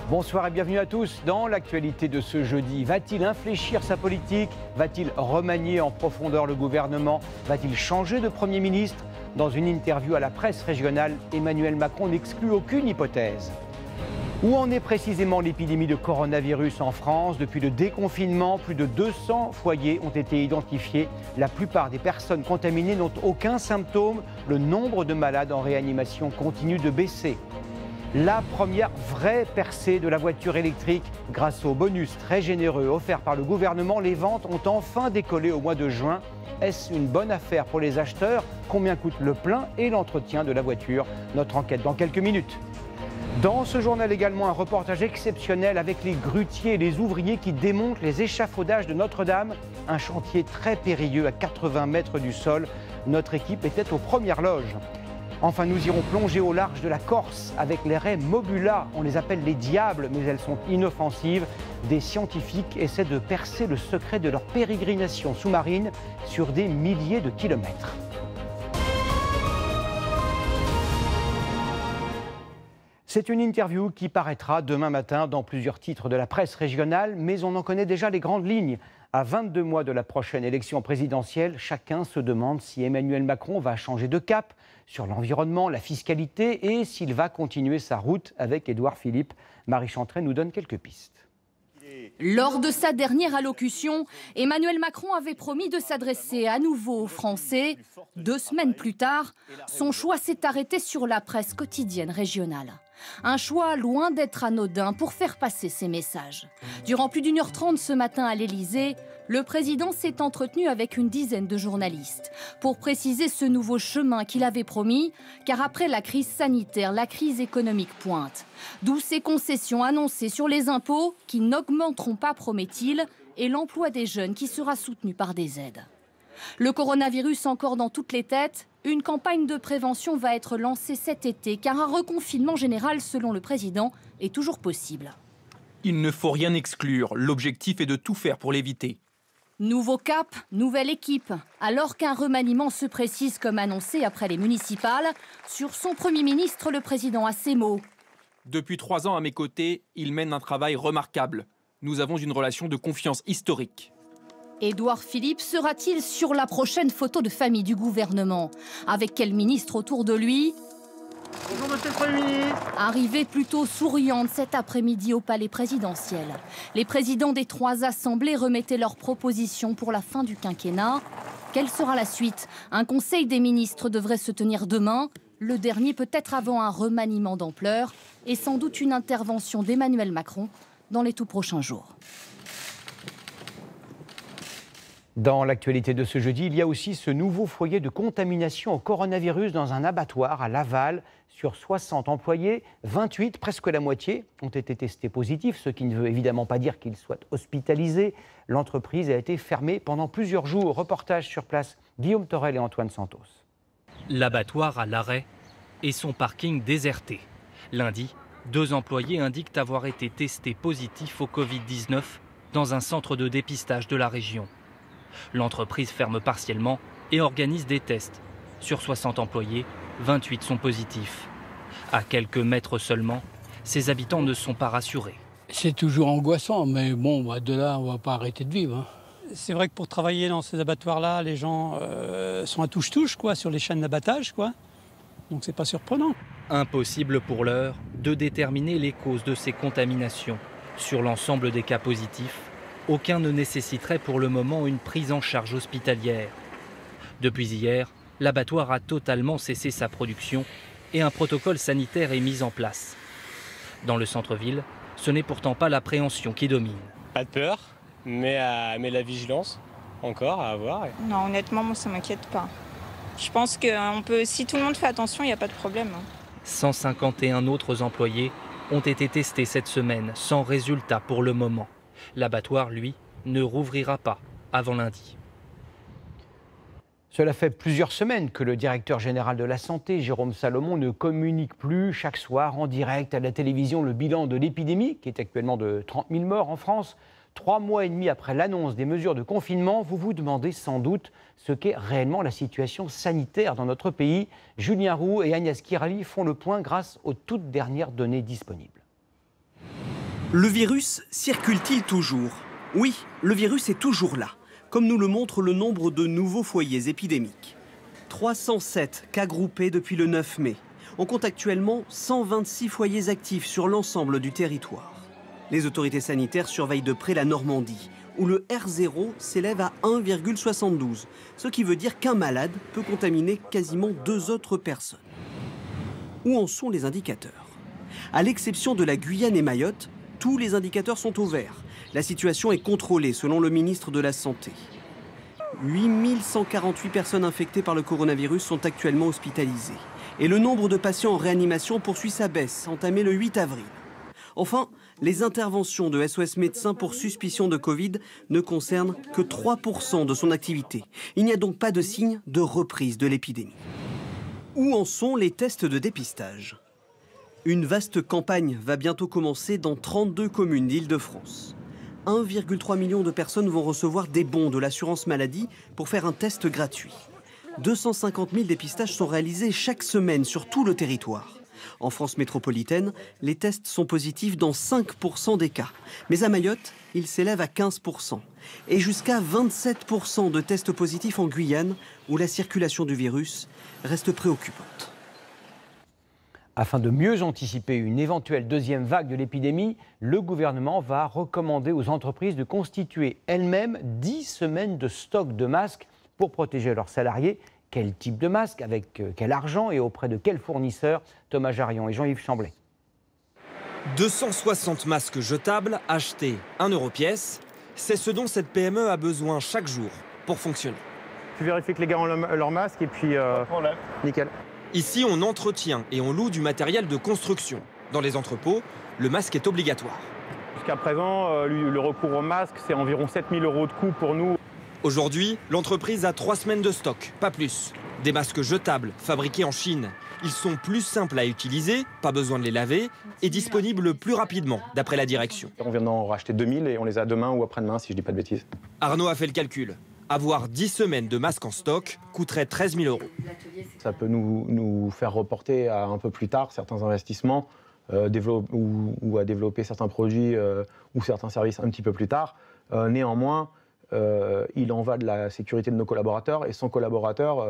Bonsoir et bienvenue à tous. Dans l'actualité de ce jeudi, va-t-il infléchir sa politique? Va-t-il remanier en profondeur le gouvernement? Va-t-il changer de Premier ministre? Dans une interview à la presse régionale, Emmanuel Macron n'exclut aucune hypothèse. Où en est précisément l'épidémie de coronavirus en France? Depuis le déconfinement, plus de 200 foyers ont été identifiés. La plupart des personnes contaminées n'ont aucun symptôme. Le nombre de malades en réanimation continue de baisser. La première vraie percée de la voiture électrique. Grâce aux bonus très généreux offerts par le gouvernement, les ventes ont enfin décollé au mois de juin. Est-ce une bonne affaire pour les acheteurs? Combien coûte le plein et l'entretien de la voiture? Notre enquête dans quelques minutes. Dans ce journal également, un reportage exceptionnel avec les grutiers et les ouvriers qui démontent les échafaudages de Notre-Dame. Un chantier très périlleux à 80 mètres du sol. Notre équipe était aux premières loges. Enfin, nous irons plonger au large de la Corse avec les raies Mobula. On les appelle les diables, mais elles sont inoffensives. Des scientifiques essaient de percer le secret de leur pérégrination sous-marine sur des milliers de kilomètres. C'est une interview qui paraîtra demain matin dans plusieurs titres de la presse régionale, mais on en connaît déjà les grandes lignes. À 22 mois de la prochaine élection présidentielle, chacun se demande si Emmanuel Macron va changer de cap sur l'environnement, la fiscalité et s'il va continuer sa route avec Édouard Philippe. Marie Chantret nous donne quelques pistes. Lors de sa dernière allocution, Emmanuel Macron avait promis de s'adresser à nouveau aux Français. 2 semaines plus tard, son choix s'est arrêté sur la presse quotidienne régionale. Un choix loin d'être anodin pour faire passer ses messages. Durant plus d'1h30 ce matin à l'Élysée, le président s'est entretenu avec une dizaine de journalistes pour préciser ce nouveau chemin qu'il avait promis, car après la crise sanitaire, la crise économique pointe. D'où ces concessions annoncées sur les impôts qui n'augmenteront pas, promet-il, et l'emploi des jeunes qui sera soutenu par des aides. Le coronavirus encore dans toutes les têtes, une campagne de prévention va être lancée cet été, car un reconfinement général, selon le président, est toujours possible. Il ne faut rien exclure, l'objectif est de tout faire pour l'éviter. Nouveau cap, nouvelle équipe. Alors qu'un remaniement se précise comme annoncé après les municipales, sur son Premier ministre, le président a ces mots. Depuis 3 ans à mes côtés, il mène un travail remarquable. Nous avons une relation de confiance historique. Édouard Philippe sera-t-il sur la prochaine photo de famille du gouvernement? Avec quel ministre autour de lui? Bonjour monsieur le Premier ministre. Arrivée plutôt souriante cet après-midi au palais présidentiel. Les présidents des 3 assemblées remettaient leurs propositions pour la fin du quinquennat. Quelle sera la suite? Un conseil des ministres devrait se tenir demain. Le dernier peut-être avant un remaniement d'ampleur et sans doute une intervention d'Emmanuel Macron dans les tout prochains jours. Dans l'actualité de ce jeudi, il y a aussi ce nouveau foyer de contamination au coronavirus dans un abattoir à Laval. Sur 60 employés, 28, presque la moitié, ont été testés positifs, ce qui ne veut évidemment pas dire qu'ils soient hospitalisés. L'entreprise a été fermée pendant plusieurs jours. Reportage sur place, Guillaume Torel et Antoine Santos. L'abattoir à l'arrêt et son parking déserté. Lundi, 2 employés indiquent avoir été testés positifs au Covid-19 dans un centre de dépistage de la région. L'entreprise ferme partiellement et organise des tests. Sur 60 employés, 28 sont positifs. À quelques mètres seulement, ses habitants ne sont pas rassurés. C'est toujours angoissant, mais bon, de là, on ne va pas arrêter de vivre. C'est vrai que pour travailler dans ces abattoirs-là, les gens sont à touche-touche sur les chaînes d'abattage. Donc c'est pas surprenant. Impossible pour l'heure de déterminer les causes de ces contaminations. Sur l'ensemble des cas positifs, aucun ne nécessiterait pour le moment une prise en charge hospitalière. Depuis hier, l'abattoir a totalement cessé sa production et un protocole sanitaire est mis en place. Dans le centre-ville, ce n'est pourtant pas l'appréhension qui domine. Pas de peur, mais la vigilance, encore à avoir. Non, honnêtement, moi, ça ne m'inquiète pas. Je pense que si tout le monde fait attention, il n'y a pas de problème. 151 autres employés ont été testés cette semaine, sans résultat pour le moment. L'abattoir, lui, ne rouvrira pas avant lundi. Cela fait plusieurs semaines que le directeur général de la Santé, Jérôme Salomon, ne communique plus chaque soir en direct à la télévision le bilan de l'épidémie, qui est actuellement de 30 000 morts en France. 3 mois et demi après l'annonce des mesures de confinement, vous vous demandez sans doute ce qu'est réellement la situation sanitaire dans notre pays. Julien Roux et Agnès Kirali font le point grâce aux toutes dernières données disponibles. Le virus circule-t-il toujours? Oui, le virus est toujours là, comme nous le montre le nombre de nouveaux foyers épidémiques. 307 cas groupés depuis le 9 mai. On compte actuellement 126 foyers actifs sur l'ensemble du territoire. Les autorités sanitaires surveillent de près la Normandie, où le R0 s'élève à 1,72, ce qui veut dire qu'un malade peut contaminer quasiment 2 autres personnes. Où en sont les indicateurs? À l'exception de la Guyane et Mayotte, tous les indicateurs sont au vert. La situation est contrôlée selon le ministre de la Santé. 8148 personnes infectées par le coronavirus sont actuellement hospitalisées. Et le nombre de patients en réanimation poursuit sa baisse, entamée le 8 avril. Enfin, les interventions de SOS Médecins pour suspicion de Covid ne concernent que 3% de son activité. Il n'y a donc pas de signe de reprise de l'épidémie. Où en sont les tests de dépistage? Une vaste campagne va bientôt commencer dans 32 communes d'Île-de-France. 1,3 million de personnes vont recevoir des bons de l'assurance maladie pour faire un test gratuit. 250 000 dépistages sont réalisés chaque semaine sur tout le territoire. En France métropolitaine, les tests sont positifs dans 5% des cas. Mais à Mayotte, ils s'élèvent à 15%. Et jusqu'à 27% de tests positifs en Guyane, où la circulation du virus reste préoccupante. Afin de mieux anticiper une éventuelle deuxième vague de l'épidémie, le gouvernement va recommander aux entreprises de constituer elles-mêmes 10 semaines de stock de masques pour protéger leurs salariés. Quel type de masque, avec quel argent et auprès de quel fournisseur? Thomas Jarion et Jean-Yves Chamblet. 260 masques jetables achetés 1 € pièce, c'est ce dont cette PME a besoin chaque jour pour fonctionner. Tu vérifies que les gars ont leur masque et puis nickel. Ici, on entretient et on loue du matériel de construction. Dans les entrepôts, le masque est obligatoire. Jusqu'à présent, le recours au masque, c'est environ 7 000 € de coût pour nous. Aujourd'hui, l'entreprise a 3 semaines de stock, pas plus. Des masques jetables, fabriqués en Chine. Ils sont plus simples à utiliser, pas besoin de les laver, et disponibles plus rapidement, d'après la direction. On vient d'en racheter 2000 et on les a demain ou après-demain, si je dis pas de bêtises. Arnaud a fait le calcul. Avoir 10 semaines de masques en stock coûterait 13 000 €. Ça peut nous faire reporter à un peu plus tard certains investissements ou à développer certains produits ou certains services un petit peu plus tard. Néanmoins, il en va de la sécurité de nos collaborateurs et sans collaborateurs,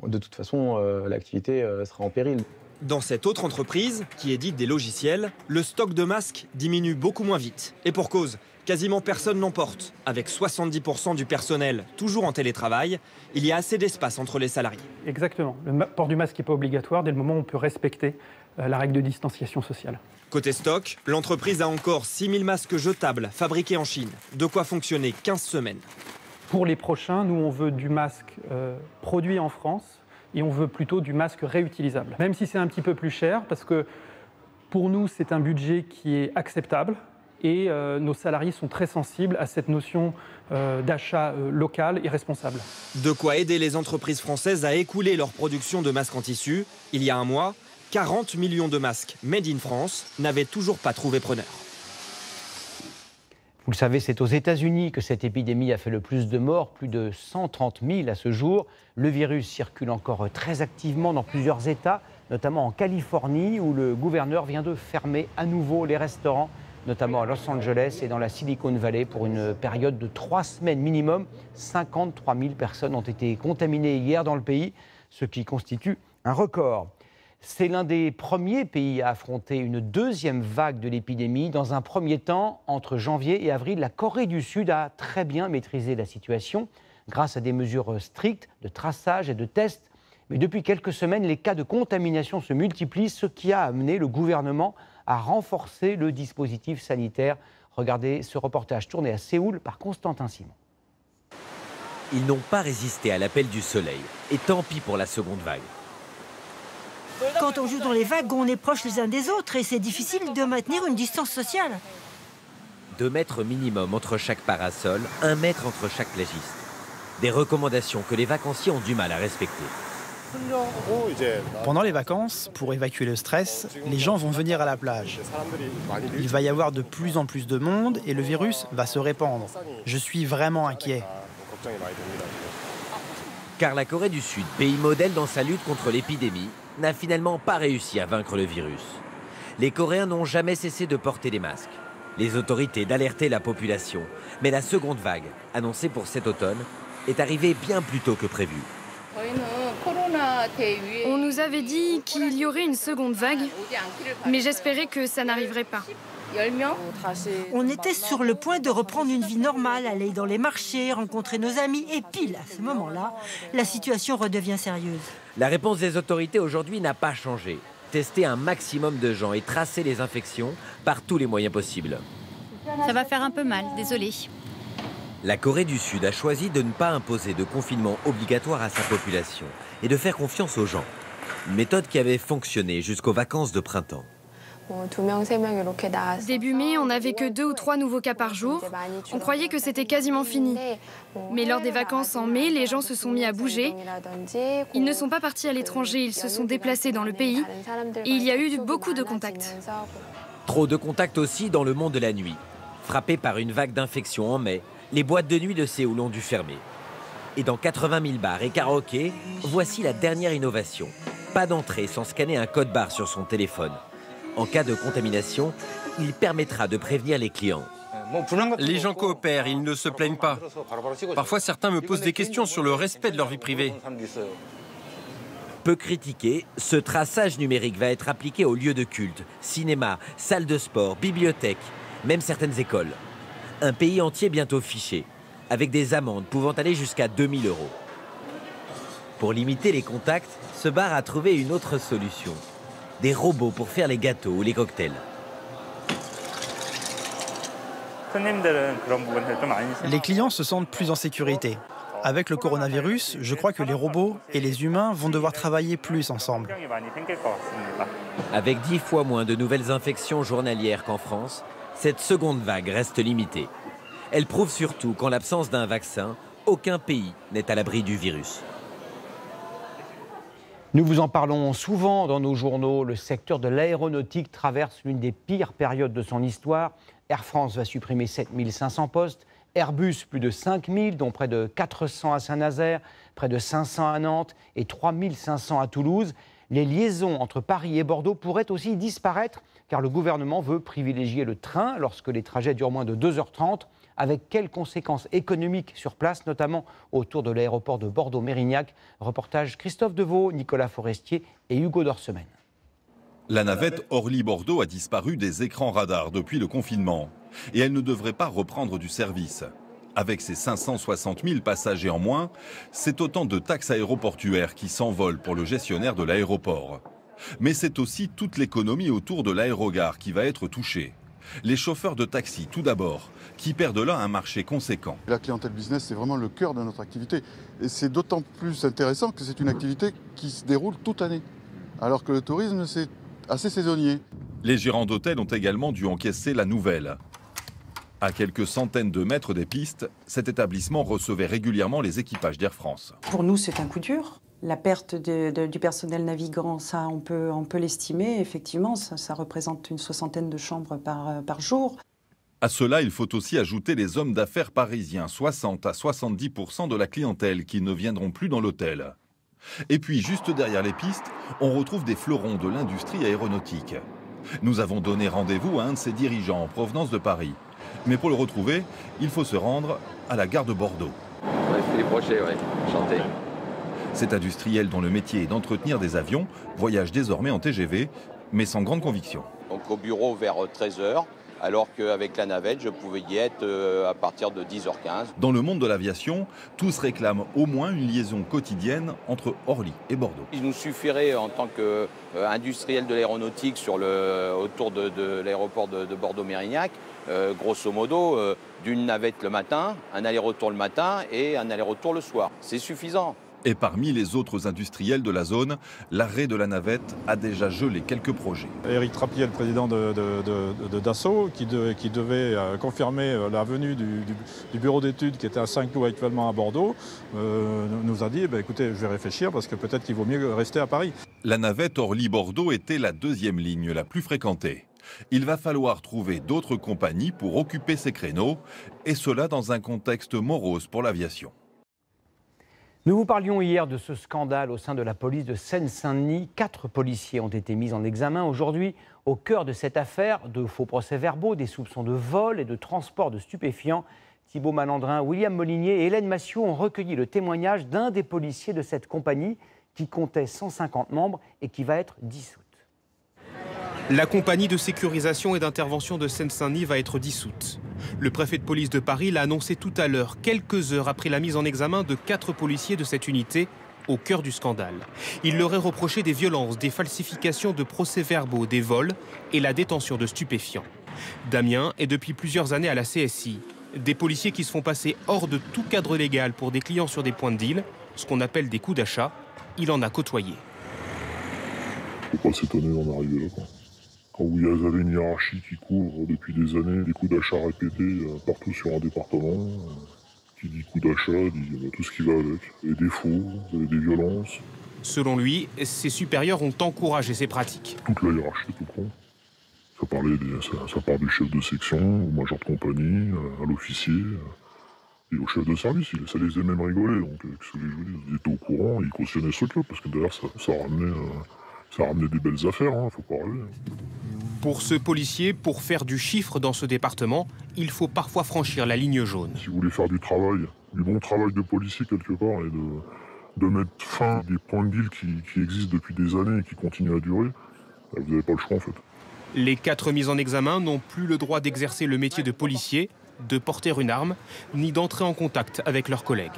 de toute façon, l'activité sera en péril. Dans cette autre entreprise, qui édite des logiciels, le stock de masques diminue beaucoup moins vite. Et pour cause, quasiment personne n'en porte. Avec 70% du personnel toujours en télétravail, il y a assez d'espace entre les salariés. Exactement. Le port du masque n'est pas obligatoire dès le moment où on peut respecter la règle de distanciation sociale. Côté stock, l'entreprise a encore 6 000 masques jetables fabriqués en Chine. De quoi fonctionner 15 semaines. Pour les prochains, nous, on veut du masque produit en France et on veut plutôt du masque réutilisable. Même si c'est un petit peu plus cher, parce que pour nous, c'est un budget qui est acceptable et nos salariés sont très sensibles à cette notion d'achat local et responsable. De quoi aider les entreprises françaises à écouler leur production de masques en tissu. Il y a un mois, 40 millions de masques made in France n'avaient toujours pas trouvé preneur. Vous le savez, c'est aux États-Unis que cette épidémie a fait le plus de morts, plus de 130 000 à ce jour. Le virus circule encore très activement dans plusieurs États, notamment en Californie, où le gouverneur vient de fermer à nouveau les restaurants, notamment à Los Angeles et dans la Silicon Valley, pour une période de 3 semaines minimum. 53 000 personnes ont été contaminées hier dans le pays, ce qui constitue un record. C'est l'un des premiers pays à affronter une deuxième vague de l'épidémie. Dans un premier temps, entre janvier et avril, la Corée du Sud a très bien maîtrisé la situation grâce à des mesures strictes de traçage et de tests. Mais depuis quelques semaines, les cas de contamination se multiplient, ce qui a amené le gouvernement à renforcer le dispositif sanitaire. Regardez ce reportage tourné à Séoul par Constantin Simon. Ils n'ont pas résisté à l'appel du soleil. Et tant pis pour la seconde vague. Quand on joue dans les vagues, on est proches les uns des autres et c'est difficile de maintenir une distance sociale. 2 mètres minimum entre chaque parasol, 1 mètre entre chaque plagiste. Des recommandations que les vacanciers ont du mal à respecter. Pendant les vacances, pour évacuer le stress, les gens vont venir à la plage. Il va y avoir de plus en plus de monde et le virus va se répandre. Je suis vraiment inquiet. Car la Corée du Sud, pays modèle dans sa lutte contre l'épidémie, n'a finalement pas réussi à vaincre le virus. Les Coréens n'ont jamais cessé de porter des masques. les autorités d'alerter la population. Mais la seconde vague, annoncée pour cet automne, est arrivée bien plus tôt que prévu. On nous avait dit qu'il y aurait une seconde vague, mais j'espérais que ça n'arriverait pas. On était sur le point de reprendre une vie normale, aller dans les marchés, rencontrer nos amis. Et pile, à ce moment-là, la situation redevient sérieuse. La réponse des autorités aujourd'hui n'a pas changé. Tester un maximum de gens et tracer les infections par tous les moyens possibles. Ça va faire un peu mal, désolé. La Corée du Sud a choisi de ne pas imposer de confinement obligatoire à sa population et de faire confiance aux gens. Une méthode qui avait fonctionné jusqu'aux vacances de printemps. Début mai, on n'avait que 2 ou 3 nouveaux cas par jour. On croyait que c'était quasiment fini. Mais lors des vacances en mai, les gens se sont mis à bouger. Ils ne sont pas partis à l'étranger, ils se sont déplacés dans le pays. Et il y a eu beaucoup de contacts. Trop de contacts aussi dans le monde de la nuit. Frappés par une vague d'infections en mai, les boîtes de nuit de Séoul ont dû fermer. Et dans 80 000 bars et karaokés, voici la dernière innovation. Pas d'entrée sans scanner un code barre sur son téléphone. En cas de contamination, il permettra de prévenir les clients. Les gens coopèrent, ils ne se plaignent pas. Parfois, certains me posent des questions sur le respect de leur vie privée. Peu critiqué, ce traçage numérique va être appliqué aux lieux de culte, cinéma, salles de sport, bibliothèques, même certaines écoles. Un pays entier bientôt fiché, avec des amendes pouvant aller jusqu'à 2 000 €. Pour limiter les contacts, ce bar a trouvé une autre solution. Des robots pour faire les gâteaux ou les cocktails. Les clients se sentent plus en sécurité. Avec le coronavirus, je crois que les robots et les humains vont devoir travailler plus ensemble. Avec 10 fois moins de nouvelles infections journalières qu'en France, cette seconde vague reste limitée. Elle prouve surtout qu'en l'absence d'un vaccin, aucun pays n'est à l'abri du virus. Nous vous en parlons souvent dans nos journaux. Le secteur de l'aéronautique traverse l'une des pires périodes de son histoire. Air France va supprimer 7 500 postes. Airbus, plus de 5 000, dont près de 400 à Saint-Nazaire, près de 500 à Nantes et 3 500 à Toulouse. Les liaisons entre Paris et Bordeaux pourraient aussi disparaître, car le gouvernement veut privilégier le train lorsque les trajets durent moins de 2h30. Avec quelles conséquences économiques sur place, notamment autour de l'aéroport de Bordeaux-Mérignac. Reportage Christophe Deveau, Nicolas Forestier et Hugo Dorsemène. La navette Orly-Bordeaux a disparu des écrans radars depuis le confinement. Et elle ne devrait pas reprendre du service. Avec ses 560 000 passagers en moins, c'est autant de taxes aéroportuaires qui s'envolent pour le gestionnaire de l'aéroport. Mais c'est aussi toute l'économie autour de l'aérogare qui va être touchée. Les chauffeurs de taxi, tout d'abord, qui perdent là un marché conséquent. La clientèle business, c'est vraiment le cœur de notre activité. Et c'est d'autant plus intéressant que c'est une activité qui se déroule toute l'année. Alors que le tourisme, c'est assez saisonnier. Les gérants d'hôtels ont également dû encaisser la nouvelle. À quelques centaines de mètres des pistes, cet établissement recevait régulièrement les équipages d'Air France. Pour nous, c'est un coup dur. La perte du personnel navigant, ça, on peut l'estimer. Effectivement, ça représente une 60aine de chambres par jour. À cela, il faut aussi ajouter les hommes d'affaires parisiens, 60 à 70% de la clientèle qui ne viendront plus dans l'hôtel. Et puis, juste derrière les pistes, on retrouve des fleurons de l'industrie aéronautique. Nous avons donné rendez-vous à un de ses dirigeants en provenance de Paris. Mais pour le retrouver, il faut se rendre à la gare de Bordeaux. Ouais, Philippe Rocher, ouais. Enchanté. Cet industriel dont le métier est d'entretenir des avions voyage désormais en TGV, mais sans grande conviction. Donc au bureau vers 13h, alors qu'avec la navette, je pouvais y être à partir de 10h15. Dans le monde de l'aviation, tous réclament au moins une liaison quotidienne entre Orly et Bordeaux. Il nous suffirait en tant qu'industriel de l'aéronautique autour de l'aéroport de Bordeaux-Mérignac, grosso modo, d'une navette le matin, un aller-retour le matin et un aller-retour le soir. C'est suffisant. Et parmi les autres industriels de la zone, l'arrêt de la navette a déjà gelé quelques projets. Éric Trappier, le président de Dassault, qui devait confirmer la venue du bureau d'études qui était à Saint-Cloud actuellement à Bordeaux, nous a dit écoutez, je vais réfléchir parce que peut-être qu'il vaut mieux rester à Paris. La navette Orly-Bordeaux était la deuxième ligne la plus fréquentée. Il va falloir trouver d'autres compagnies pour occuper ces créneaux, et cela dans un contexte morose pour l'aviation. Nous vous parlions hier de ce scandale au sein de la police de Seine-Saint-Denis. 4 policiers ont été mis en examen. Aujourd'hui, au cœur de cette affaire de faux procès-verbaux, des soupçons de vol et de transport de stupéfiants, Thibaut Malandrin, William Molinier et Hélène Massiot ont recueilli le témoignage d'un des policiers de cette compagnie qui comptait 150 membres et qui va être dissoute. La compagnie de sécurisation et d'intervention de Seine-Saint-Denis va être dissoute. Le préfet de police de Paris l'a annoncé tout à l'heure, quelques heures après la mise en examen de 4 policiers de cette unité au cœur du scandale. Il leur est reproché des violences, des falsifications de procès-verbaux, des vols et la détention de stupéfiants. Damien est depuis plusieurs années à la CSI. Des policiers qui se font passer hors de tout cadre légal pour des clients sur des points de deal, ce qu'on appelle des coups d'achat. Il en a côtoyé. Il ne faut pas s'étonner d'en arriver là, quoi. Quand vous avez une hiérarchie qui couvre depuis des années des coups d'achat répétés partout sur un département, qui dit coup d'achat, dit tout ce qui va avec. Des défauts, des violences. Selon lui, ses supérieurs ont encouragé ces pratiques. Toute la hiérarchie, tout prend. Ça part du chef de section, au major de compagnie, à l'officier et au chef de service. Ça les faisait même rigoler. Donc, qu'est-ce que je veux dire, ils étaient au courant, ils cautionnaient ce truc-là, parce que d'ailleurs, ça ramenait des belles affaires, faut pas rêver. Pour ce policier, pour faire du chiffre dans ce département, il faut parfois franchir la ligne jaune. Si vous voulez faire du travail, du bon travail de policier quelque part, et de mettre fin à des points de deal qui existent depuis des années et qui continuent à durer, vous n'avez pas le choix en fait. Les 4 mis en examen n'ont plus le droit d'exercer le métier de policier, de porter une arme, ni d'entrer en contact avec leurs collègues.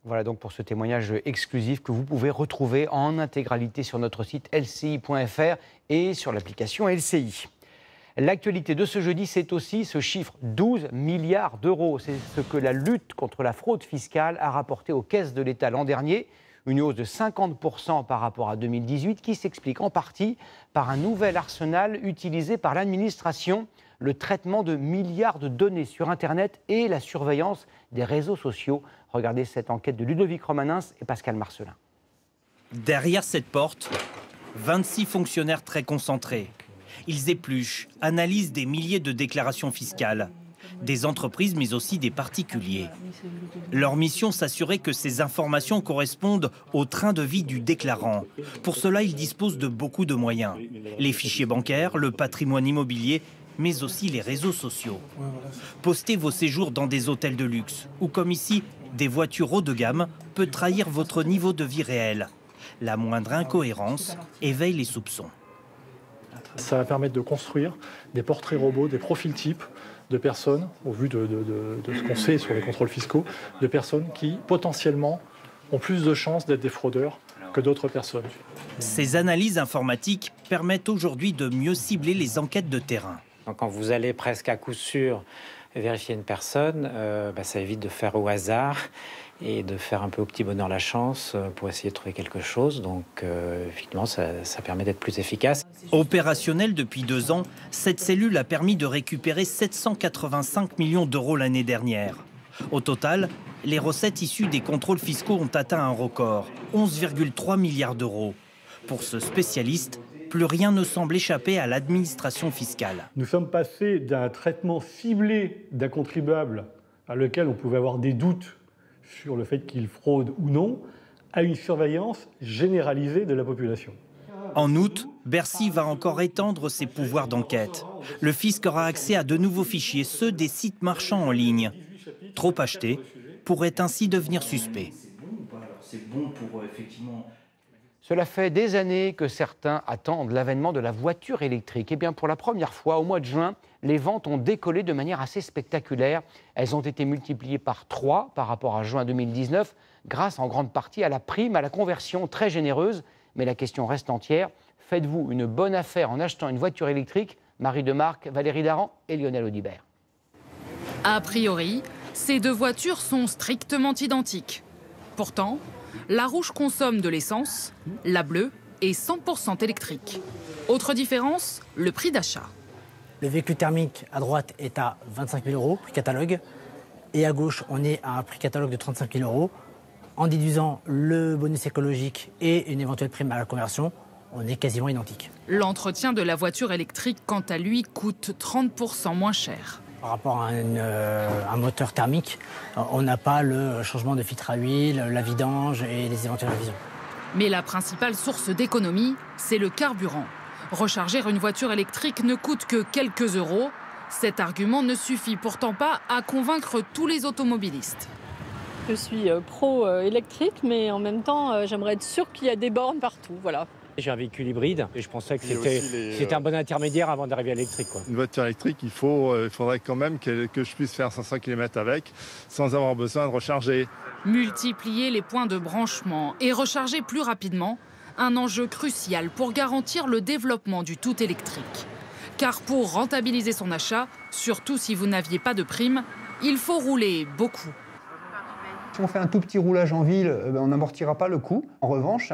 Voilà donc pour ce témoignage exclusif que vous pouvez retrouver en intégralité sur notre site lci.fr et sur l'application LCI. L'actualité de ce jeudi, c'est aussi ce chiffre, 12 milliards d'euros. C'est ce que la lutte contre la fraude fiscale a rapporté aux caisses de l'État l'an dernier. Une hausse de 50% par rapport à 2018 qui s'explique en partie par un nouvel arsenal utilisé par l'administration, le traitement de milliards de données sur Internet et la surveillance des réseaux sociaux. Regardez cette enquête de Ludovic Romanens et Pascal Marcelin. Derrière cette porte, 26 fonctionnaires très concentrés. Ils épluchent, analysent des milliers de déclarations fiscales, des entreprises mais aussi des particuliers. Leur mission, s'assurer que ces informations correspondent au train de vie du déclarant. Pour cela, ils disposent de beaucoup de moyens. Les fichiers bancaires, le patrimoine immobilier, mais aussi les réseaux sociaux. Poster vos séjours dans des hôtels de luxe ou comme ici, des voitures haut de gamme peut trahir votre niveau de vie réel. La moindre incohérence éveille les soupçons. Ça va permettre de construire des portraits robots, des profils types de personnes, au vu de ce qu'on sait sur les contrôles fiscaux, de personnes qui potentiellement ont plus de chances d'être des fraudeurs que d'autres personnes. Ces analyses informatiques permettent aujourd'hui de mieux cibler les enquêtes de terrain. Quand vous allez presque à coup sûr vérifier une personne, ça évite de faire au hasard et de faire un peu au petit bonheur la chance pour essayer de trouver quelque chose. Donc effectivement, ça permet d'être plus efficace. Opérationnelle depuis 2 ans, cette cellule a permis de récupérer 785 millions d'euros l'année dernière. Au total, les recettes issues des contrôles fiscaux ont atteint un record, 11,3 milliards d'euros. Pour ce spécialiste, plus rien ne semble échapper à l'administration fiscale. Nous sommes passés d'un traitement ciblé d'un contribuable à lequel on pouvait avoir des doutes sur le fait qu'il fraude ou non, à une surveillance généralisée de la population. En août, Bercy va encore étendre ses pouvoirs d'enquête. Le fisc aura accès à de nouveaux fichiers, ceux des sites marchands en ligne. Trop achetés pourraient ainsi devenir suspects. Cela fait des années que certains attendent l'avènement de la voiture électrique. Et bien pour la première fois, au mois de juin, les ventes ont décollé de manière assez spectaculaire. Elles ont été multipliées par 3 par rapport à juin 2019, grâce en grande partie à la prime à la conversion très généreuse. Mais la question reste entière. Faites-vous une bonne affaire en achetant une voiture électrique? Marie Demarque, Valérie Daran et Lionel Audibert. A priori, ces 2 voitures sont strictement identiques. Pourtant, la rouge consomme de l'essence, la bleue est 100% électrique. Autre différence, le prix d'achat. Le véhicule thermique à droite est à 25 000 euros, prix catalogue. Et à gauche, on est à un prix catalogue de 35 000 euros. En déduisant le bonus écologique et une éventuelle prime à la conversion, on est quasiment identique. L'entretien de la voiture électrique, quant à lui, coûte 30% moins cher. Par rapport à un moteur thermique, on n'a pas le changement de filtre à huile, la vidange et les éventuelles révisions. Mais la principale source d'économie, c'est le carburant. Recharger une voiture électrique ne coûte que quelques euros. Cet argument ne suffit pourtant pas à convaincre tous les automobilistes. Je suis pro-électrique, mais en même temps, j'aimerais être sûre qu'il y a des bornes partout. Voilà. J'ai un véhicule hybride et je pensais que c'était un bon intermédiaire avant d'arriver à l'électrique. Une voiture électrique, il faudrait quand même que je puisse faire 500 km avec sans avoir besoin de recharger. Multiplier les points de branchement et recharger plus rapidement, un enjeu crucial pour garantir le développement du tout électrique. Car pour rentabiliser son achat, surtout si vous n'aviez pas de prime, il faut rouler beaucoup. Si on fait un tout petit roulage en ville, on n'amortira pas le coût. En revanche,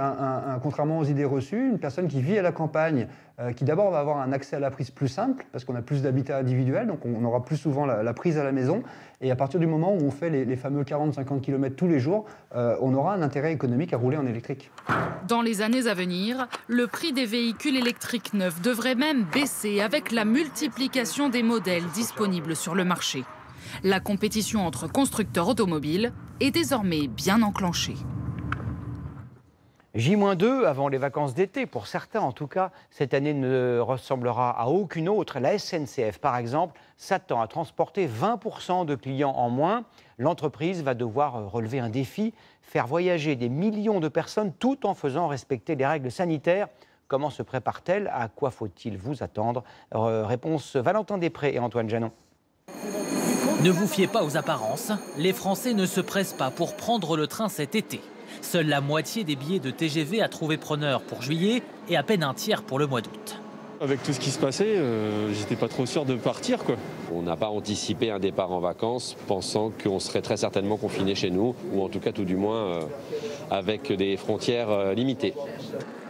contrairement aux idées reçues, une personne qui vit à la campagne, qui d'abord va avoir un accès à la prise plus simple, parce qu'on a plus d'habitat individuel, donc on aura plus souvent la prise à la maison. Et à partir du moment où on fait les fameux 40-50 km tous les jours, on aura un intérêt économique à rouler en électrique. Dans les années à venir, le prix des véhicules électriques neufs devrait même baisser avec la multiplication des modèles disponibles sur le marché. La compétition entre constructeurs automobiles est désormais bien enclenchée. J-2 avant les vacances d'été, pour certains en tout cas, cette année ne ressemblera à aucune autre. La SNCF, par exemple, s'attend à transporter 20% de clients en moins. L'entreprise va devoir relever un défi, faire voyager des millions de personnes tout en faisant respecter les règles sanitaires. Comment se prépare-t-elle? À quoi faut-il vous attendre? Réponse Valentin Després et Antoine Janon. Ne vous fiez pas aux apparences, les Français ne se pressent pas pour prendre le train cet été. Seule la moitié des billets de TGV a trouvé preneur pour juillet et à peine un tiers pour le mois d'août. Avec tout ce qui se passait, j'étais pas trop sûr de partir, quoi. On n'a pas anticipé un départ en vacances pensant qu'on serait très certainement confiné chez nous, ou en tout cas tout du moins avec des frontières limitées.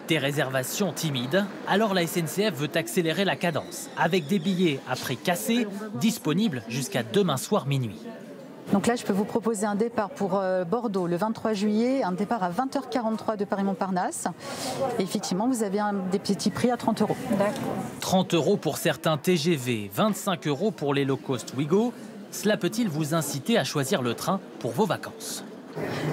Des réservations timides, alors la SNCF veut accélérer la cadence, avec des billets à prix cassé, disponibles jusqu'à demain soir minuit. Donc là, je peux vous proposer un départ pour Bordeaux le 23 juillet, un départ à 20h43 de Paris-Montparnasse. Et effectivement, vous avez des petits prix à 30 €. D'accord. 30 € pour certains TGV, 25 € pour les low-cost Ouigo. Cela peut-il vous inciter à choisir le train pour vos vacances ?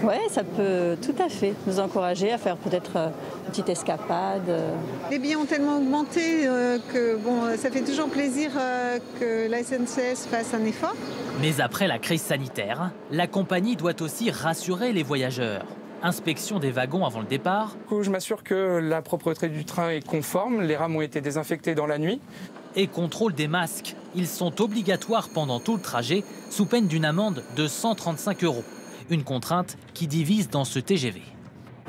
Oui, ça peut tout à fait nous encourager à faire peut-être une petite escapade. Les billets ont tellement augmenté que ça fait toujours plaisir que la SNCF fasse un effort. Mais après la crise sanitaire, la compagnie doit aussi rassurer les voyageurs. Inspection des wagons avant le départ. Du coup, je m'assure que la propreté du train est conforme, les rames ont été désinfectées dans la nuit. Et contrôle des masques. Ils sont obligatoires pendant tout le trajet, sous peine d'une amende de 135 €. Une contrainte qui divise dans ce TGV.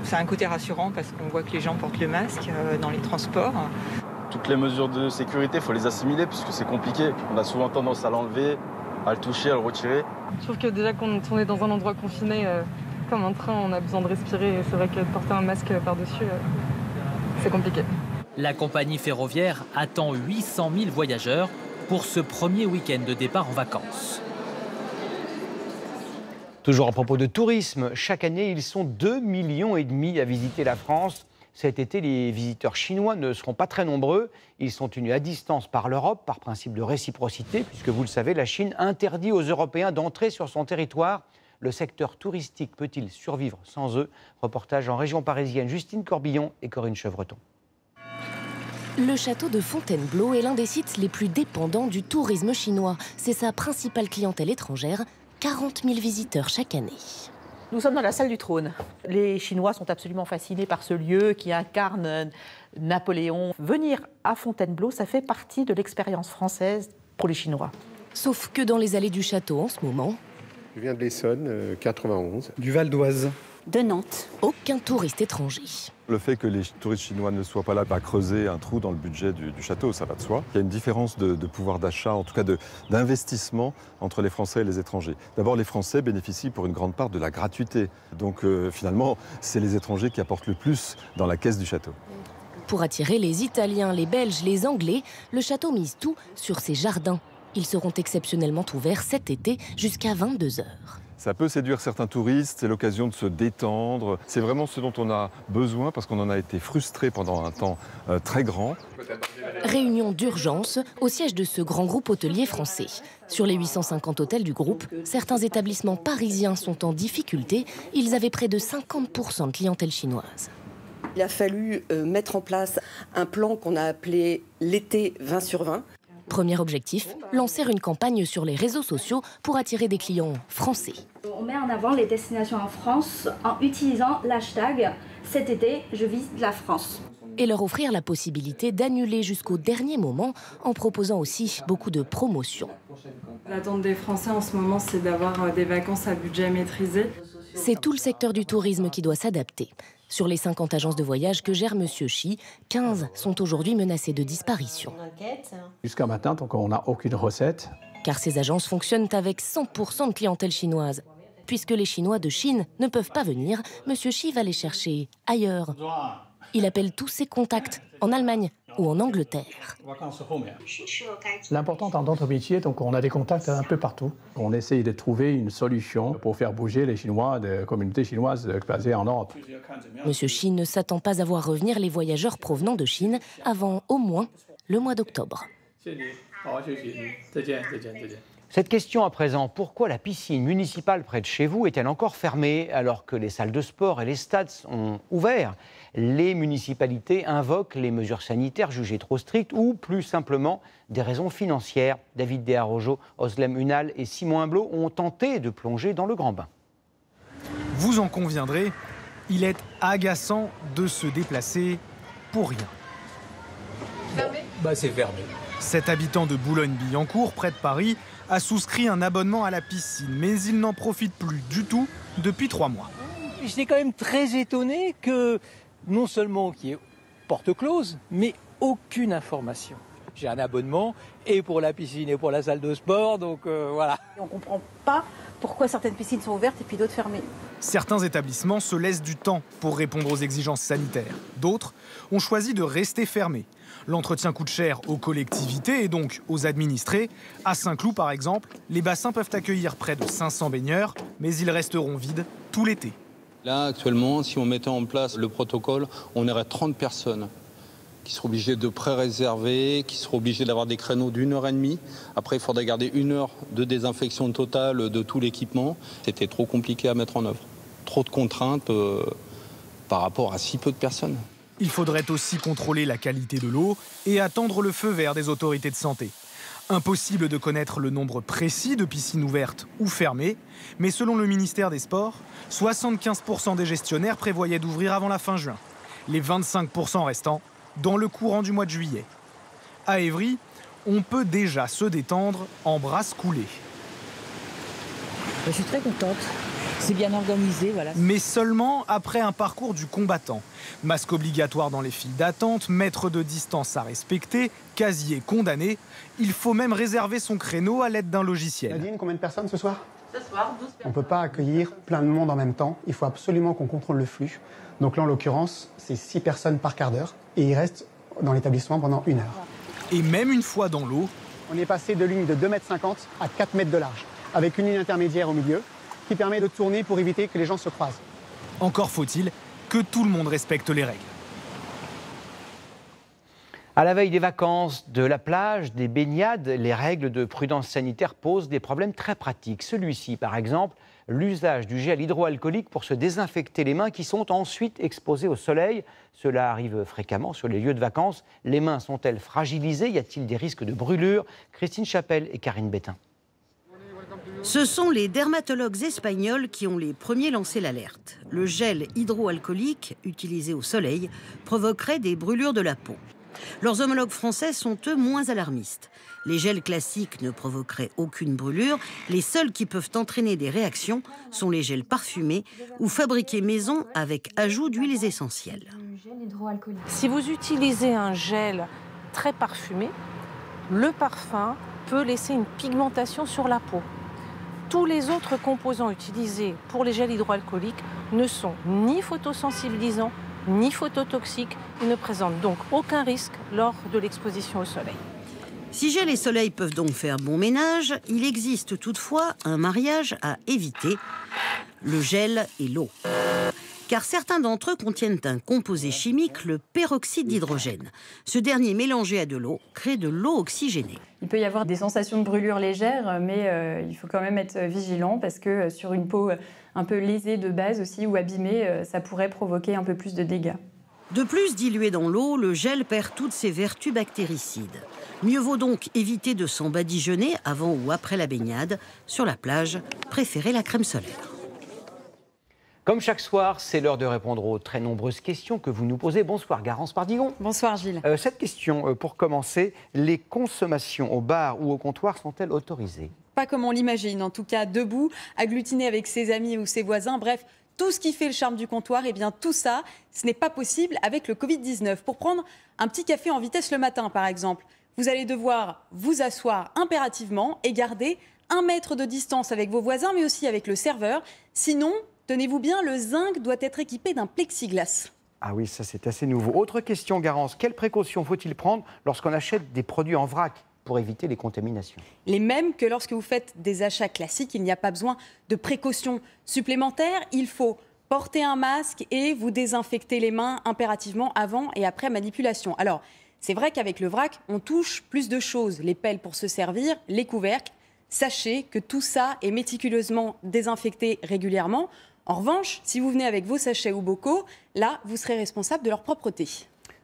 C'est un côté rassurant parce qu'on voit que les gens portent le masque dans les transports. Toutes les mesures de sécurité, il faut les assimiler puisque c'est compliqué. On a souvent tendance à l'enlever, à le toucher, à le retirer. Je trouve que déjà quand on est dans un endroit confiné, comme un train, on a besoin de respirer. Et c'est vrai que porter un masque par-dessus, c'est compliqué. La compagnie ferroviaire attend 800 000 voyageurs pour ce premier week-end de départ en vacances. Toujours à propos de tourisme, chaque année, ils sont 2,5 millions à visiter la France. Cet été, les visiteurs chinois ne seront pas très nombreux. Ils sont tenus à distance par l'Europe, par principe de réciprocité, puisque vous le savez, la Chine interdit aux Européens d'entrer sur son territoire. Le secteur touristique peut-il survivre sans eux? Reportage en région parisienne, Justine Corbillon et Corinne Chevreton. Le château de Fontainebleau est l'un des sites les plus dépendants du tourisme chinois. C'est sa principale clientèle étrangère. 40 000 visiteurs chaque année. Nous sommes dans la salle du trône. Les Chinois sont absolument fascinés par ce lieu qui incarne Napoléon. Venir à Fontainebleau, ça fait partie de l'expérience française pour les Chinois. Sauf que dans les allées du château en ce moment... Je viens de l'Essonne, 91. Du Val d'Oise. De Nantes. Aucun touriste étranger. Le fait que les touristes chinois ne soient pas là va creuser un trou dans le budget du château, ça va de soi. Il y a une différence de pouvoir d'achat, en tout cas d'investissement entre les Français et les étrangers. D'abord, les Français bénéficient pour une grande part de la gratuité. Donc finalement, c'est les étrangers qui apportent le plus dans la caisse du château. Pour attirer les Italiens, les Belges, les Anglais, le château mise tout sur ses jardins. Ils seront exceptionnellement ouverts cet été jusqu'à 22 h. Ça peut séduire certains touristes, c'est l'occasion de se détendre. C'est vraiment ce dont on a besoin parce qu'on en a été frustré pendant un temps très grand. Réunion d'urgence au siège de ce grand groupe hôtelier français. Sur les 850 hôtels du groupe, certains établissements parisiens sont en difficulté. Ils avaient près de 50% de clientèle chinoise. Il a fallu mettre en place un plan qu'on a appelé l'été 20 sur 20. Premier objectif, lancer une campagne sur les réseaux sociaux pour attirer des clients français. On met en avant les destinations en France en utilisant l'hashtag « Cet été, je visite la France ». Et leur offrir la possibilité d'annuler jusqu'au dernier moment en proposant aussi beaucoup de promotions. L'attente des Français en ce moment, c'est d'avoir des vacances à budget maîtrisé. C'est tout le secteur du tourisme qui doit s'adapter. Sur les 50 agences de voyage que gère Monsieur Xi, 15 sont aujourd'hui menacées de disparition. Jusqu'à maintenant, donc, on n'a aucune recette. Car ces agences fonctionnent avec 100% de clientèle chinoise. Puisque les Chinois de Chine ne peuvent pas venir, Monsieur Xi va les chercher ailleurs. Il appelle tous ses contacts en Allemagne ou en Angleterre. L'important dans notre métier, donc on a des contacts un peu partout. On essaye de trouver une solution pour faire bouger les Chinois de communautés chinoises basées en Europe. Monsieur Xi ne s'attend pas à voir revenir les voyageurs provenant de Chine avant au moins le mois d'octobre. Cette question à présent, pourquoi la piscine municipale près de chez vous est-elle encore fermée alors que les salles de sport et les stades sont ouverts? Les municipalités invoquent les mesures sanitaires jugées trop strictes ou plus simplement des raisons financières. David Desarrojo, Özlem Ünal et Simon Humbleau ont tenté de plonger dans le grand bain. Vous en conviendrez, il est agaçant de se déplacer pour rien. C'est fermé. Cet habitant de Boulogne-Billancourt, près de Paris, a souscrit un abonnement à la piscine, mais il n'en profite plus du tout depuis 3 mois. J'étais quand même très étonné que non seulement qu'il y ait porte close, mais aucune information. J'ai un abonnement et pour la piscine et pour la salle de sport, donc voilà. On ne comprend pas pourquoi certaines piscines sont ouvertes et puis d'autres fermées. Certains établissements se laissent du temps pour répondre aux exigences sanitaires. D'autres ont choisi de rester fermés. L'entretien coûte cher aux collectivités et donc aux administrés. À Saint-Cloud, par exemple, les bassins peuvent accueillir près de 500 baigneurs, mais ils resteront vides tout l'été. Là, actuellement, si on mettait en place le protocole, on aurait 30 personnes qui seraient obligées de pré-réserver, qui seraient obligées d'avoir des créneaux d'1h30. Après, il faudrait garder 1 heure de désinfection totale de tout l'équipement. C'était trop compliqué à mettre en œuvre. Trop de contraintes par rapport à si peu de personnes. Il faudrait aussi contrôler la qualité de l'eau et attendre le feu vert des autorités de santé. Impossible de connaître le nombre précis de piscines ouvertes ou fermées, mais selon le ministère des Sports, 75% des gestionnaires prévoyaient d'ouvrir avant la fin juin. Les 25% restants dans le courant du mois de juillet. À Évry, on peut déjà se détendre en brasse coulée. Je suis très contente. C'est bien organisé, voilà. Mais seulement après un parcours du combattant. Masque obligatoire dans les files d'attente, mètre de distance à respecter, casier condamné. Il faut même réserver son créneau à l'aide d'un logiciel. Nadine, combien de personnes ce soir? Ce soir, 12 personnes. On ne peut pas accueillir plein de monde en même temps. Il faut absolument qu'on contrôle le flux. Donc là, en l'occurrence, c'est 6 personnes par quart d'heure. Et ils restent dans l'établissement pendant 1 heure. Et même une fois dans l'eau... On est passé de lignes de 2,50 m à 4 mètres de large, avec une ligne intermédiaire au milieu, qui permet de tourner pour éviter que les gens se croisent. Encore faut-il que tout le monde respecte les règles. À la veille des vacances, de la plage, des baignades, les règles de prudence sanitaire posent des problèmes très pratiques. Celui-ci, par exemple, l'usage du gel hydroalcoolique pour se désinfecter les mains qui sont ensuite exposées au soleil. Cela arrive fréquemment sur les lieux de vacances. Les mains sont-elles fragilisées? Y a-t-il des risques de brûlure? Christine Chapelle et Karine Bétain. Ce sont les dermatologues espagnols qui ont les premiers lancé l'alerte. Le gel hydroalcoolique, utilisé au soleil, provoquerait des brûlures de la peau. Leurs homologues français sont eux moins alarmistes. Les gels classiques ne provoqueraient aucune brûlure. Les seuls qui peuvent entraîner des réactions sont les gels parfumés ou fabriqués maison avec ajout d'huiles essentielles. Si vous utilisez un gel très parfumé, le parfum peut laisser une pigmentation sur la peau. Tous les autres composants utilisés pour les gels hydroalcooliques ne sont ni photosensibilisants, ni phototoxiques et ne présentent donc aucun risque lors de l'exposition au soleil. Si gel et soleil peuvent donc faire bon ménage, il existe toutefois un mariage à éviter, le gel et l'eau. Car certains d'entre eux contiennent un composé chimique, le peroxyde d'hydrogène. Ce dernier, mélangé à de l'eau, crée de l'eau oxygénée. Il peut y avoir des sensations de brûlure légère, mais il faut quand même être vigilant parce que sur une peau un peu lésée de base aussi ou abîmée, ça pourrait provoquer un peu plus de dégâts. De plus, dilué dans l'eau, le gel perd toutes ses vertus bactéricides. Mieux vaut donc éviter de s'en badigeonner avant ou après la baignade. Sur la plage, préférez la crème solaire. Comme chaque soir, c'est l'heure de répondre aux très nombreuses questions que vous nous posez. Bonsoir Garance Pardigon. Bonsoir Gilles. Cette question, pour commencer, les consommations au bar ou au comptoir sont-elles autorisées? Pas comme on l'imagine, en tout cas debout, agglutiné avec ses amis ou ses voisins, bref, tout ce qui fait le charme du comptoir, et bien tout ça, ce n'est pas possible avec le Covid-19. Pour prendre un petit café en vitesse le matin, par exemple, vous allez devoir vous asseoir impérativement et garder 1 mètre de distance avec vos voisins, mais aussi avec le serveur. Sinon, tenez-vous bien, le zinc doit être équipé d'un plexiglas. Ah oui, ça c'est assez nouveau. Autre question, Garance, quelles précautions faut-il prendre lorsqu'on achète des produits en vrac pour éviter les contaminations? Les mêmes que lorsque vous faites des achats classiques, il n'y a pas besoin de précautions supplémentaires. Il faut porter un masque et vous désinfecter les mains impérativement avant et après manipulation. Alors, c'est vrai qu'avec le vrac, on touche plus de choses. Les pelles pour se servir, les couvercles. Sachez que tout ça est méticuleusement désinfecté régulièrement. En revanche, si vous venez avec vos sachets ou bocaux, là, vous serez responsable de leur propreté.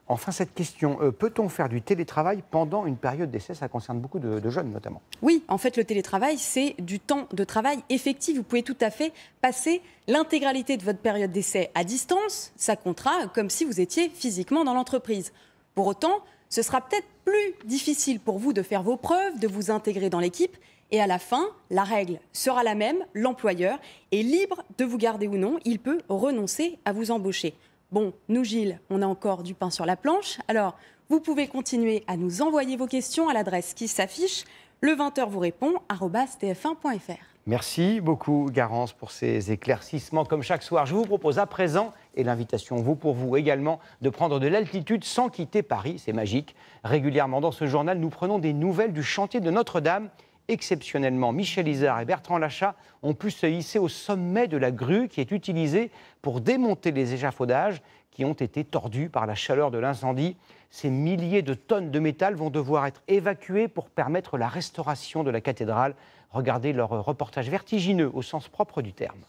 Enfin, cette question, peut-on faire du télétravail pendant une période d'essai? Ça concerne beaucoup de jeunes notamment. Oui, en fait, le télétravail, c'est du temps de travail effectif. Vous pouvez tout à fait passer l'intégralité de votre période d'essai à distance. Ça comptera comme si vous étiez physiquement dans l'entreprise. Pour autant, ce sera peut-être plus difficile pour vous de faire vos preuves, de vous intégrer dans l'équipe. Et à la fin, la règle sera la même. L'employeur est libre de vous garder ou non. Il peut renoncer à vous embaucher. Bon, nous, Gilles, on a encore du pain sur la planche. Alors, vous pouvez continuer à nous envoyer vos questions à l'adresse qui s'affiche. Le 20h vous répond, @tf1.fr. Merci beaucoup, Garance, pour ces éclaircissements. Comme chaque soir, je vous propose à présent, et l'invitation vous pour vous également, de prendre de l'altitude sans quitter Paris. C'est magique. Régulièrement dans ce journal, nous prenons des nouvelles du chantier de Notre-Dame. Exceptionnellement, Michel Izard et Bertrand Lachat ont pu se hisser au sommet de la grue qui est utilisée pour démonter les échafaudages qui ont été tordus par la chaleur de l'incendie. Ces milliers de tonnes de métal vont devoir être évacuées pour permettre la restauration de la cathédrale. Regardez leur reportage vertigineux au sens propre du terme.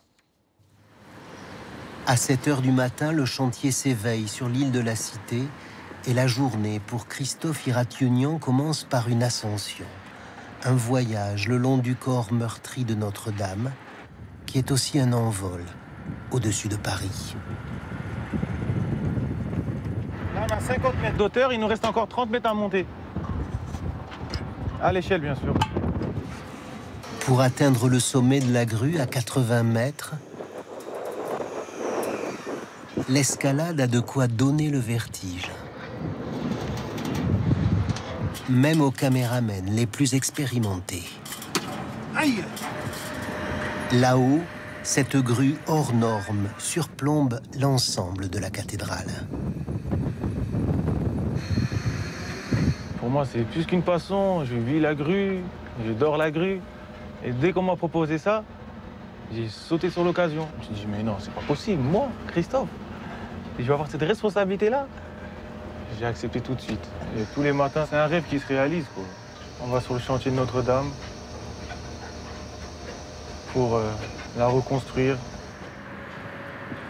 À 7 h du matin, le chantier s'éveille sur l'île de la Cité et la journée pour Christophe Iratiunian commence par une ascension. Un voyage le long du corps meurtri de Notre-Dame, qui est aussi un envol au-dessus de Paris. Là, on a 50 mètres d'auteur, il nous reste encore 30 mètres à monter. À l'échelle, bien sûr. Pour atteindre le sommet de la grue à 80 mètres, l'escalade a de quoi donner le vertige. Même aux caméramens les plus expérimentés. Aïe! Là-haut, cette grue hors norme surplombe l'ensemble de la cathédrale. Pour moi, c'est plus qu'une passion. Je vis la grue, je dors la grue. Et dès qu'on m'a proposé ça, j'ai sauté sur l'occasion. Je me suis dit, mais non, c'est pas possible. Moi, Christophe, je vais avoir cette responsabilité-là. J'ai accepté tout de suite. Et tous les matins, c'est un rêve qui se réalise, quoi. On va sur le chantier de Notre-Dame pour la reconstruire.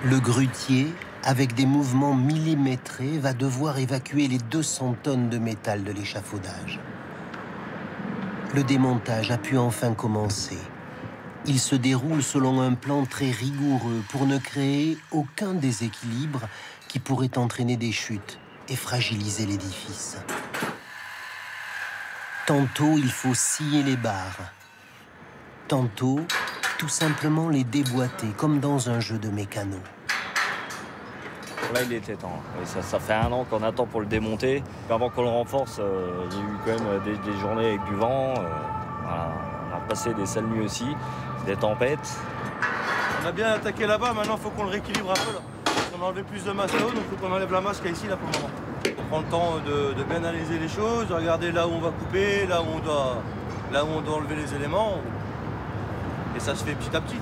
Le grutier, avec des mouvements millimétrés, va devoir évacuer les 200 tonnes de métal de l'échafaudage. Le démontage a pu enfin commencer. Il se déroule selon un plan très rigoureux pour ne créer aucun déséquilibre qui pourrait entraîner des chutes et fragiliser l'édifice. Tantôt, il faut scier les barres. Tantôt, tout simplement les déboîter, comme dans un jeu de mécano. Là, il était temps. Et ça fait 1 an qu'on attend pour le démonter. Avant qu'on le renforce, il y a eu quand même des journées avec du vent. Voilà. On a passé des sales nuits aussi, des tempêtes. On a bien attaqué là-bas, maintenant il faut qu'on le rééquilibre un peu. Là. On a enlevé plus de masse là-haut, donc il faut qu'on enlève la masse qu'il y a ici là, pour le moment. prend le temps de bien analyser les choses, de regarder là où on va couper, là où on doit enlever les éléments. Et ça se fait petit à petit.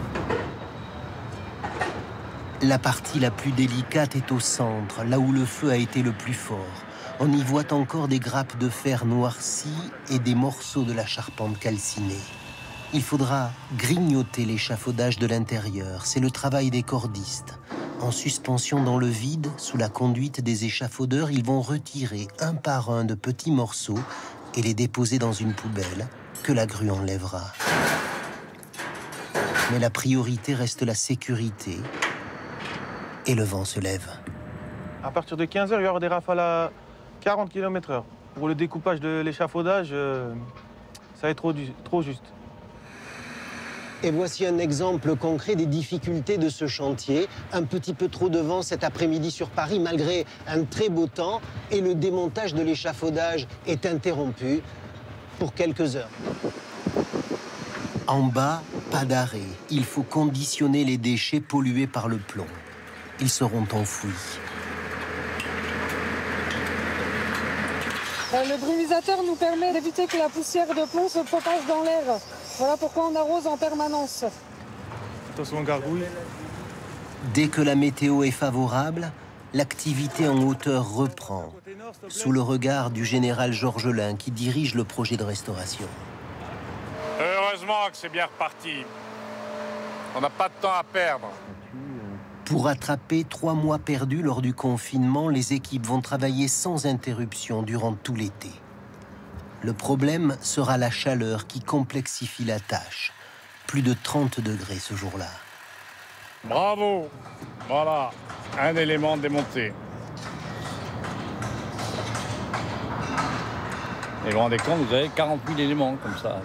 La partie la plus délicate est au centre, là où le feu a été le plus fort. On y voit encore des grappes de fer noircies et des morceaux de la charpente calcinée. Il faudra grignoter l'échafaudage de l'intérieur. C'est le travail des cordistes. En suspension dans le vide, sous la conduite des échafaudeurs, ils vont retirer un par un de petits morceaux et les déposer dans une poubelle que la grue enlèvera. Mais la priorité reste la sécurité. Et le vent se lève. À partir de 15h, il y aura des rafales à 40 km/h. Pour le découpage de l'échafaudage, ça va être trop juste. Et voici un exemple concret des difficultés de ce chantier. Un petit peu trop de vent cet après-midi sur Paris, malgré un très beau temps. Et le démontage de l'échafaudage est interrompu pour quelques heures. En bas, pas d'arrêt. Il faut conditionner les déchets pollués par le plomb. Ils seront enfouis. Le brumisateur nous permet d'éviter que la poussière de plomb se propage dans l'air. Voilà pourquoi on arrose en permanence. Attention, gargouille. Dès que la météo est favorable, l'activité en hauteur reprend, sous le regard du général Georgelin qui dirige le projet de restauration. Heureusement que c'est bien reparti. On n'a pas de temps à perdre. Pour rattraper 3 mois perdus lors du confinement, les équipes vont travailler sans interruption durant tout l'été. Le problème sera la chaleur qui complexifie la tâche. Plus de 30 degrés ce jour-là. Bravo! Voilà, un élément démonté. Et loin des comptes, vous avez 40 000 éléments comme ça.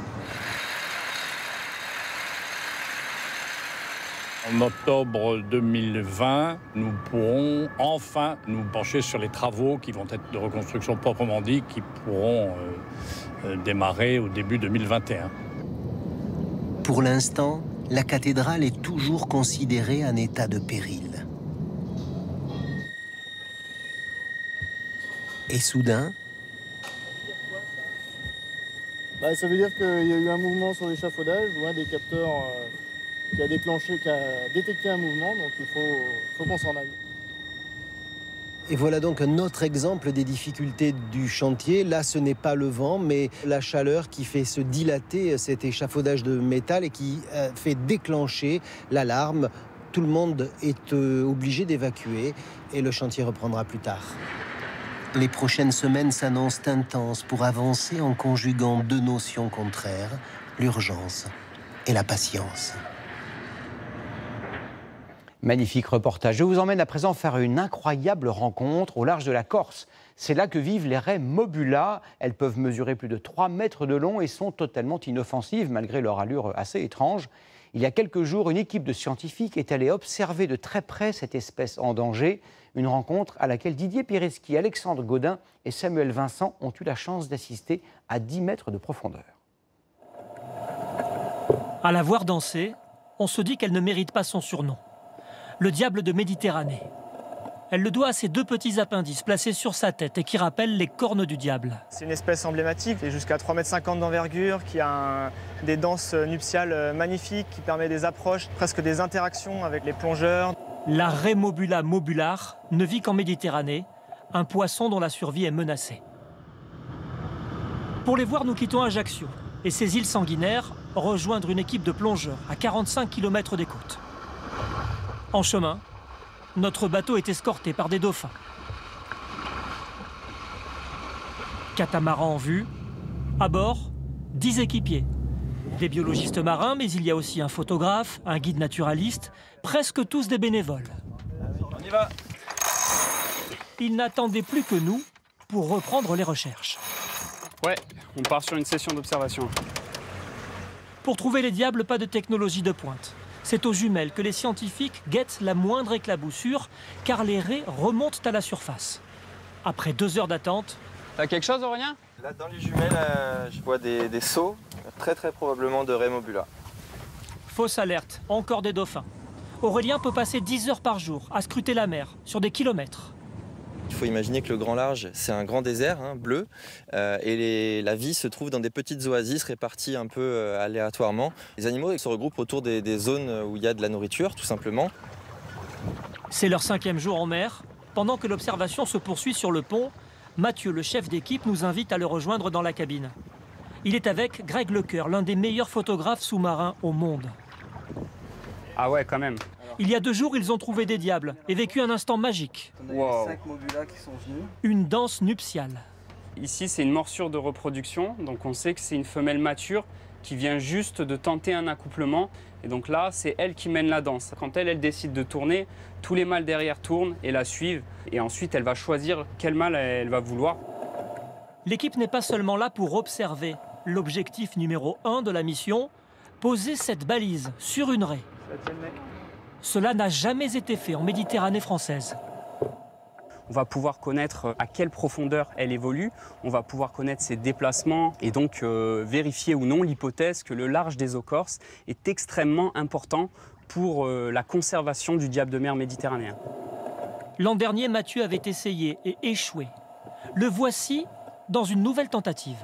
En octobre 2020, nous pourrons enfin nous pencher sur les travaux qui vont être de reconstruction proprement dit, qui pourront démarrer au début 2021. Pour l'instant, la cathédrale est toujours considérée en état de péril. Et soudain... ça veut dire qu'il y a eu un mouvement sur l'échafaudage ou un des capteurs qui a détecté un mouvement, donc il faut qu'on s'en aille. Et voilà donc un autre exemple des difficultés du chantier. Là, ce n'est pas le vent, mais la chaleur qui fait se dilater cet échafaudage de métal et qui fait déclencher l'alarme. Tout le monde est obligé d'évacuer et le chantier reprendra plus tard. Les prochaines semaines s'annoncent intenses pour avancer en conjuguant 2 notions contraires, l'urgence et la patience. Magnifique reportage. Je vous emmène à présent faire une incroyable rencontre au large de la Corse. C'est là que vivent les raies Mobula. Elles peuvent mesurer plus de 3 mètres de long et sont totalement inoffensives malgré leur allure assez étrange. Il y a quelques jours, une équipe de scientifiques est allée observer de très près cette espèce en danger. Une rencontre à laquelle Didier Pireski, Alexandre Gaudin et Samuel Vincent ont eu la chance d'assister à 10 mètres de profondeur. À la voir danser, on se dit qu'elle ne mérite pas son surnom. Le diable de Méditerranée. Elle le doit à ses 2 petits appendices placés sur sa tête et qui rappellent les cornes du diable. C'est une espèce emblématique, qui est jusqu'à 3,50 m d'envergure, qui a des danses nuptiales magnifiques, qui permet des approches, presque des interactions avec les plongeurs. La raie Mobula mobular ne vit qu'en Méditerranée, un poisson dont la survie est menacée. Pour les voir, nous quittons Ajaccio et ses îles sanguinaires, rejoindre une équipe de plongeurs à 45 km des côtes. En chemin, notre bateau est escorté par des dauphins. Catamaran en vue, à bord, 10 équipiers. Des biologistes marins, mais il y a aussi un photographe, un guide naturaliste, presque tous des bénévoles. On y va. Ils n'attendaient plus que nous pour reprendre les recherches. Ouais, on part sur une session d'observation. Pour trouver les diables, pas de technologie de pointe. C'est aux jumelles que les scientifiques guettent la moindre éclaboussure, car les raies remontent à la surface. Après 2 heures d'attente... T'as quelque chose, Aurélien? Là, dans les jumelles, je vois des sauts, très probablement de raie Mobula. Fausse alerte, encore des dauphins. Aurélien peut passer 10 heures par jour à scruter la mer, sur des kilomètres. Il faut imaginer que le Grand Large, c'est un grand désert bleu, et la vie se trouve dans des petites oasis réparties un peu aléatoirement. Les animaux se regroupent autour des zones où il y a de la nourriture, tout simplement. C'est leur 5e jour en mer. Pendant que l'observation se poursuit sur le pont, Mathieu, le chef d'équipe, nous invite à le rejoindre dans la cabine. Il est avec Greg Lecoeur, l'un des meilleurs photographes sous-marins au monde. Ah ouais, quand même. Il y a 2 jours, ils ont trouvé des diables et vécu un instant magique. Wow. 5 mobulas qui sont venus. Une danse nuptiale. Ici, c'est une morsure de reproduction, donc on sait que c'est une femelle mature qui vient juste de tenter un accouplement. Et donc là, c'est elle qui mène la danse. Quand elle décide de tourner, tous les mâles derrière tournent et la suivent. Et ensuite, elle va choisir quel mâle elle va vouloir. L'équipe n'est pas seulement là pour observer. L'objectif numéro 1 de la mission, poser cette balise sur une raie. Cela n'a jamais été fait en Méditerranée française. On va pouvoir connaître à quelle profondeur elle évolue, on va pouvoir connaître ses déplacements et donc vérifier ou non l'hypothèse que le large des eaux corses est extrêmement important pour la conservation du diable de mer méditerranéen. L'an dernier, Mathieu avait essayé et échoué. Le voici dans une nouvelle tentative.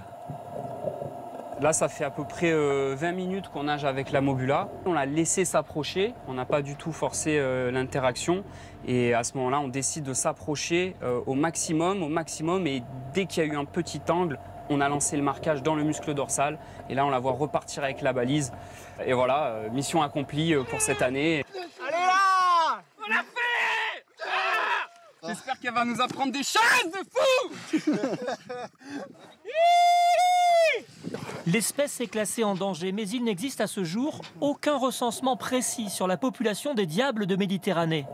Là, ça fait à peu près 20 minutes qu'on nage avec la mobula. On l'a laissé s'approcher, on n'a pas du tout forcé l'interaction. Et à ce moment-là, on décide de s'approcher au maximum. Et dès qu'il y a eu un petit angle, on a lancé le marquage dans le muscle dorsal. Et là, on la voit repartir avec la balise. Et voilà, mission accomplie pour cette année. Allez là! On l'a fait! J'espère qu'elle va nous apprendre des choses de fou! L'espèce est classée en danger, mais il n'existe à ce jour aucun recensement précis sur la population des diables de Méditerranée.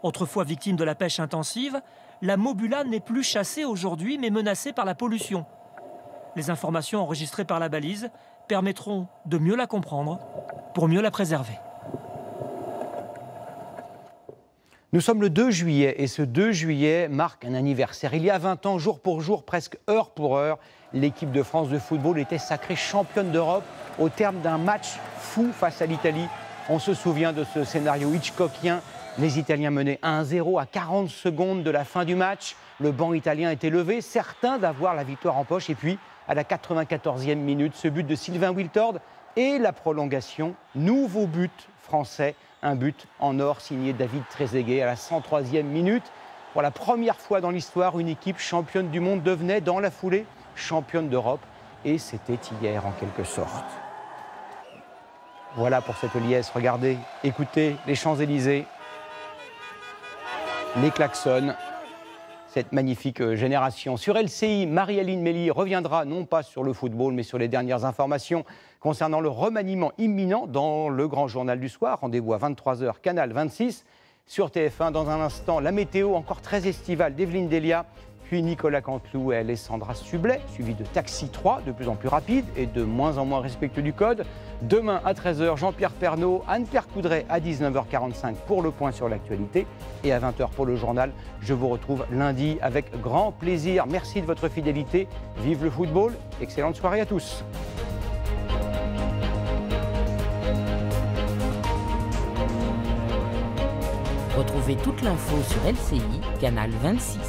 Autrefois victime de la pêche intensive, la mobula n'est plus chassée aujourd'hui, mais menacée par la pollution. Les informations enregistrées par la balise permettront de mieux la comprendre pour mieux la préserver. Nous sommes le 2 juillet et ce 2 juillet marque un anniversaire. Il y a 20 ans, jour pour jour, presque heure pour heure, l'équipe de France de football était sacrée championne d'Europe au terme d'un match fou face à l'Italie. On se souvient de ce scénario hitchcockien. Les Italiens menaient 1-0 à 40 secondes de la fin du match. Le banc italien était levé, certain d'avoir la victoire en poche. Et puis, à la 94e minute, ce but de Sylvain Wiltord et la prolongation. Nouveau but français, un but en or signé David Trezeguet à la 103e minute. Pour la première fois dans l'histoire, une équipe championne du monde devenait dans la foulée championne d'Europe. Et c'était hier en quelque sorte. Voilà pour cette liesse. Regardez, écoutez les Champs-Élysées, les klaxons, cette magnifique génération. Sur LCI, Marie-Aline Méli reviendra non pas sur le football, mais sur les dernières informations concernant le remaniement imminent dans le grand journal du soir. Rendez-vous à 23 h, Canal 26. Sur TF1, dans un instant, la météo encore très estivale d'Evelyne Delia, puis Nicolas Canteloup et Alessandra Sublet, suivi de Taxi 3, de plus en plus rapide et de moins en moins respectueux du code. Demain à 13 h, Jean-Pierre Pernaut, Anne-Claire Coudray à 19 h 45 pour le point sur l'actualité et à 20 h pour le journal. Je vous retrouve lundi avec grand plaisir. Merci de votre fidélité. Vive le football. Excellente soirée à tous. Retrouvez toute l'info sur LCI, canal 26.